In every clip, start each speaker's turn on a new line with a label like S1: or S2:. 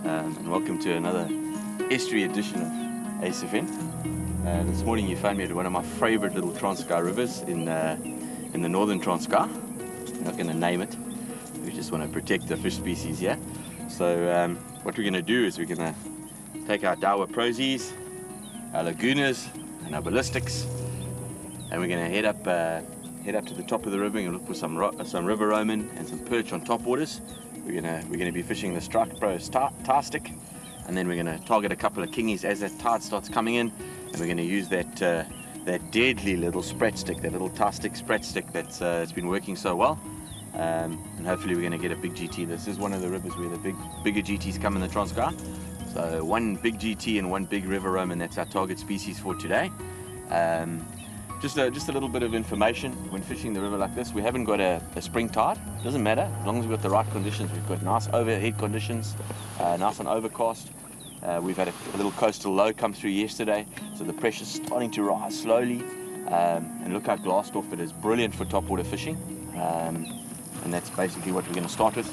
S1: and welcome to another estuary edition of ASFN. This morning you found me at one of my favourite little Transkei rivers in the northern Transkei. I'm not going to name it, we just want to protect the fish species here. So what we're going to do is we're going to take our Daiwa prosies, our Lugunas and our Ballistics, and we're going to head up to the top of the river and look for some river roman and some perch on top waters. We're gonna be fishing the Strike Pro stick, and then we're gonna target a couple of kingies as that tide starts coming in, and we're gonna use that deadly little Sprat stick, that little stick Sprat stick that's been working so well, and hopefully we're gonna get a big GT. This is one of the rivers where the bigger GTs come in the Transkei. So one big GT and one big river roman, that's our target species for today. Just a little bit of information. When fishing the river like this, we haven't got a spring tide. Doesn't matter, as long as we've got the right conditions. We've got nice overhead conditions, nice and overcast. We've had a little coastal low come through yesterday, so the pressure's starting to rise slowly. And look how glassed off it is. Brilliant for topwater fishing. And that's basically what we're going to start with.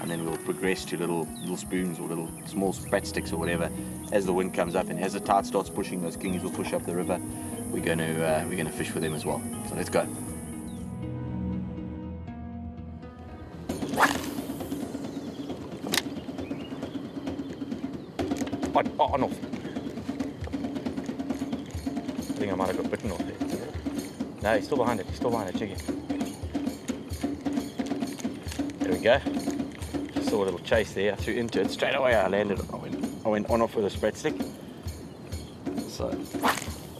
S1: And then we'll progress to little spoons or little small Sprat sticks or whatever as the wind comes up, and as the tide starts pushing, those kingies will push up the river. We're going to fish for them as well. So let's go. On off. I think I might have got bitten off there. No, he's still behind it. Check it. There we go. Just saw a little chase there. I threw into it. Straight away I landed. I went on off with a Sprat stick. So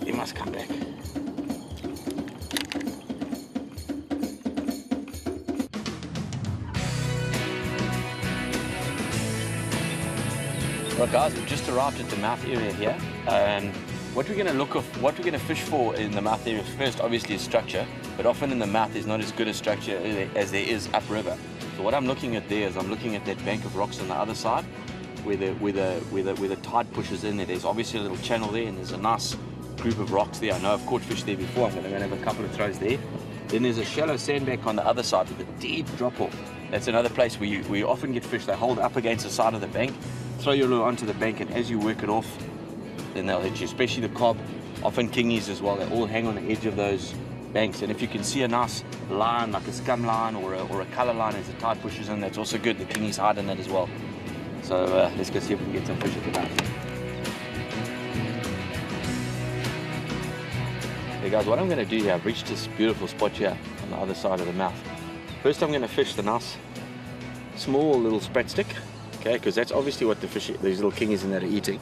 S1: he must come back. Right guys, we've just arrived at the mouth area here. What we're going to fish for in the mouth area first, obviously, is structure, but often in the mouth there's not as good a structure as there is upriver. So what I'm looking at there is I'm looking at that bank of rocks on the other side, where the tide pushes in. There's obviously a little channel there, and there's a nice group of rocks there. I know I've caught fish there before. I'm going to have a couple of throws there. Then there's a shallow sandbank on the other side with a deep drop off. That's another place where you often get fish. They hold up against the side of the bank, throw your lure onto the bank, and as you work it off, then they'll hit you, especially the cob, often kingies as well. They all hang on the edge of those banks, and if you can see a nice line like a scum line or a colour line as the tide pushes in, that's also good. The kingies hide in that as well. So let's go see if we can get some fish at the back. Hey guys, what I'm going to do here, I've reached this beautiful spot here on the other side of the mouth. First I'm going to fish the nice small little Sprat stick, okay, because that's obviously what these little kingies in there are eating.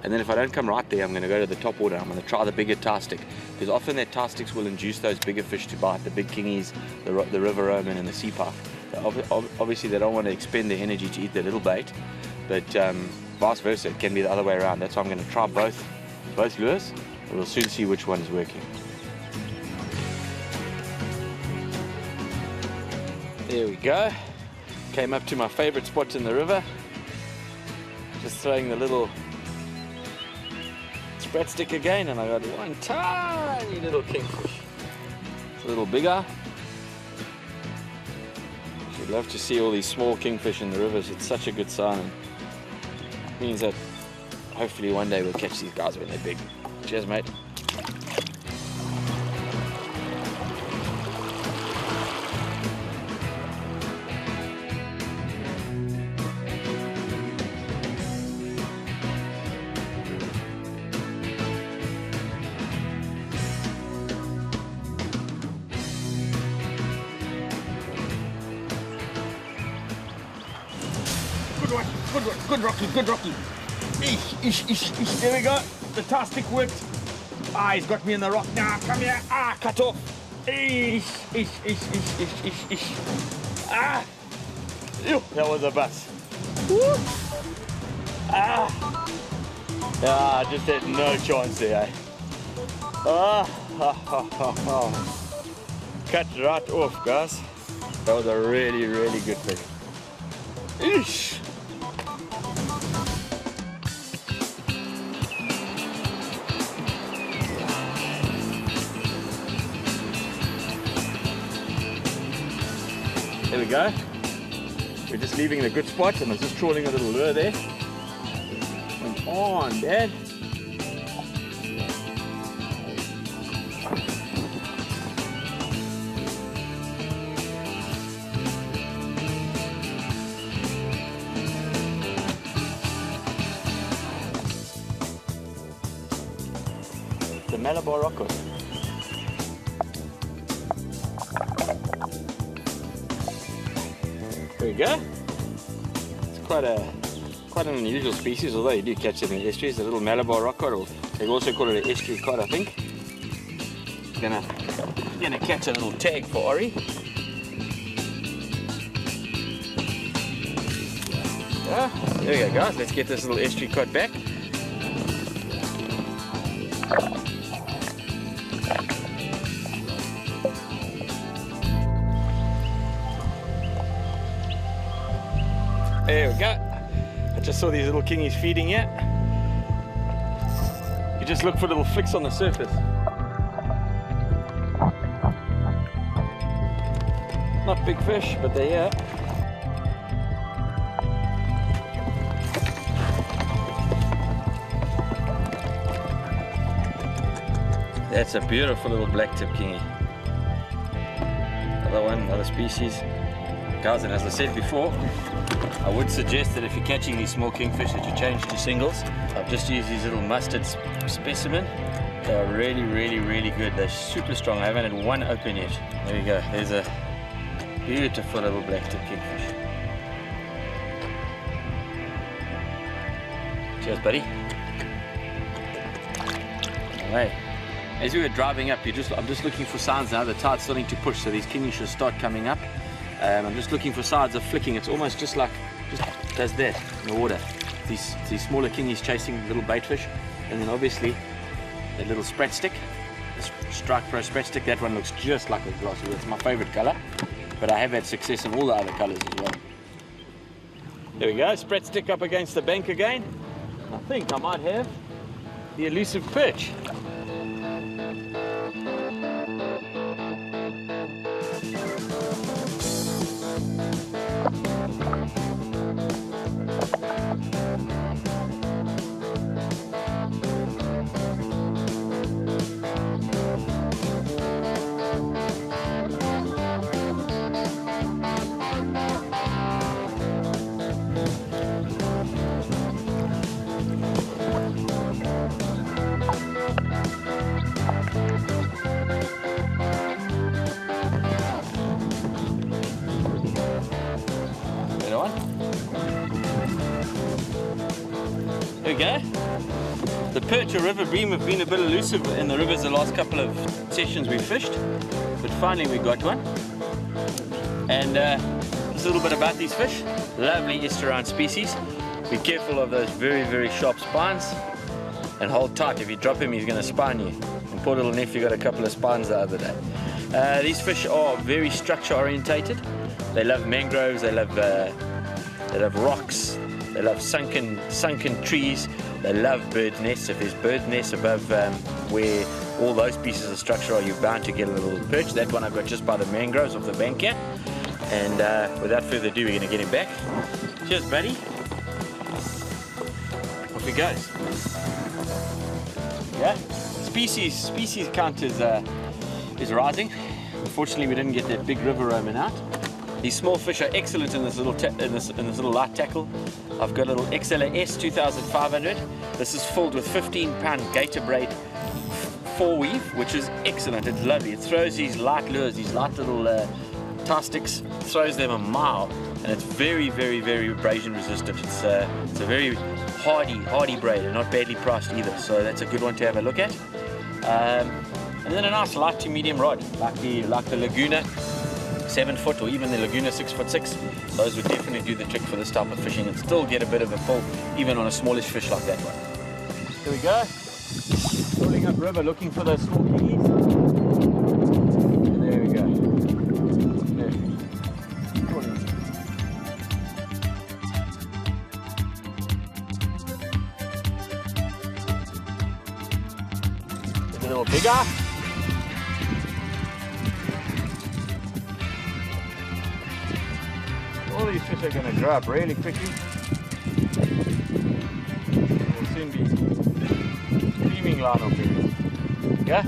S1: And then if I don't come right there, I'm going to go to the top water. I'm going to try the bigger tar stick, because often that tar sticks will induce those bigger fish to bite, the big kingies, the river roman and the sea pike. Obviously they don't want to expend their energy to eat the little bait, but vice versa, it can be the other way around. That's why I'm going to try both lures, and we'll soon see which one is working. There we go. Came up to my favorite spot in the river. Just throwing the little Sprat stick again, and I got one tiny little kingfish. It's a little bigger. I'd love to see all these small kingfish in the rivers. It's such a good sign. It means that hopefully one day we'll catch these guys when they're big. Cheers, mate. Good Rocky. Ish. There we go. The tar stick worked. Ah, he's got me in the rock now. Come here. Ah, cut off. Ish. Ah. Ew, that was a bust. Woo. Ah. Ah, just had no chance there, eh? Cut right off, guys. That was a really good fish. Ish. There we go. We're We're just leaving in a good spot, and I was just trawling a little lure there. Come on, Dad. The Malabar rocker. There we go. It's quite an unusual species, although you do catch it in the estuaries. A little Malabar rock cod, or they also call it an estuary cod, I think. Gonna catch a little tag for Ori. Yeah, there we go, guys. Let's get this little estuary cod back. There we go. I just saw these little kingies feeding here. You just look for little flicks on the surface. Not big fish, but they're here. That's a beautiful little black tip kingy. Another one, another species. Guys, and as I said before, I would suggest that if you're catching these small kingfish that you change to singles. I've just used these little mustard specimen. They are really, really, really good. They're super strong. I haven't had one open yet. There you go. There's a beautiful little black tip kingfish. Cheers, buddy. Away. As we were driving up, I'm just looking for signs now. The tide's starting to push, so these kingies should start coming up. I'm just looking for signs of flicking. It's almost just does that in the water. These smaller kingies chasing little bait fish, and then obviously that little Sprat stick, the Strike Pro Sprat stick. That one looks just like a glass wood. It's my favorite color, but I have had success in all the other colors as well. There we go, Sprat stick up against the bank again. I think I might have the elusive perch. There we go. The perch or river bream have been a bit elusive in the rivers the last couple of sessions we fished, but finally we got one. And just a little bit about these fish. Lovely estuarine species. Be careful of those very, very sharp spines and hold tight. If you drop him, he's going to spine you. And poor little nephew got a couple of spines the other day. These fish are very structure orientated. They love mangroves, they love rocks, they love sunken trees, they love bird nests. If there's bird nests above where all those pieces of structure are, you're bound to get a little perch. That one I got just by the mangroves off the bank here. And without further ado, we're going to get him back. Cheers, buddy. Off he goes. Yeah, species count is rising. Unfortunately, we didn't get that big river roaming out. These small fish are excellent in this little light tackle. I've got a little XLS 2500. This is filled with 15-pound gator braid 4-weave, which is excellent. It's lovely. It throws these light lures, these light little tie sticks, throws them a mile, and it's very, very, very abrasion resistant. It's a very hardy braid, and not badly priced either. So that's a good one to have a look at. And then a nice light to medium rod, like the Luguna 7-foot, or even the Luguna 6'6". Those would definitely do the trick for this type of fishing and still get a bit of a pull, even on a smallish fish like that one. Here we go. Pulling up river, looking for those small kingies. And there we go. There's a little bigger.
S2: All these fish are going to grow up really quickly. We'll soon be screaming line off here. Yeah?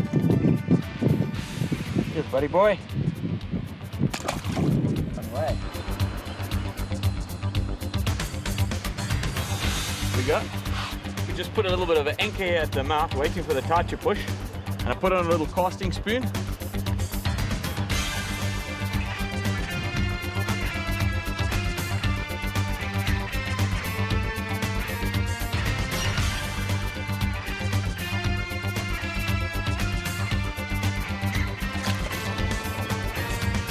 S2: Good buddy boy. Run away. Here we go. We just put a little bit of an anchor here at the mouth, waiting for the tide to push. And I put on a little casting spoon.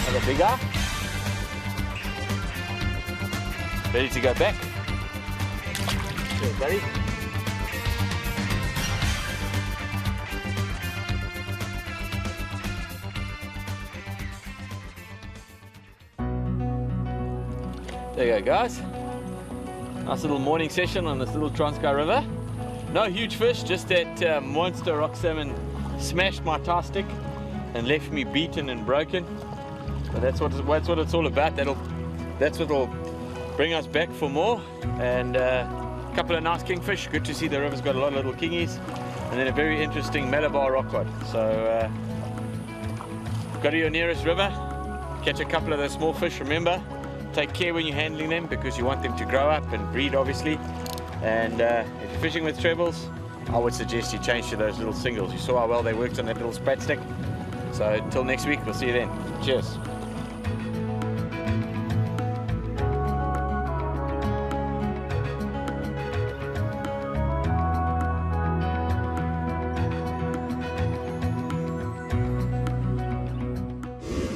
S2: Another bigger. Ready to go back. Cheers, buddy. There you go, guys. Nice little morning session on this little Transkei River. No huge fish, just that monster rock salmon smashed my tie stick and left me beaten and broken. But that's what it's all about. That's what will bring us back for more. And a couple of nice kingfish. Good to see the river's got a lot of little kingies. And then a very interesting Malabar rock cod. So go to your nearest river, catch a couple of those small fish. Remember, take care when you're handling them because you want them to grow up and breed, obviously. And if you're fishing with trebles, I would suggest you change to those little singles. You saw how well they worked on that little Sprat stick. So until next week, we'll see you then. Cheers.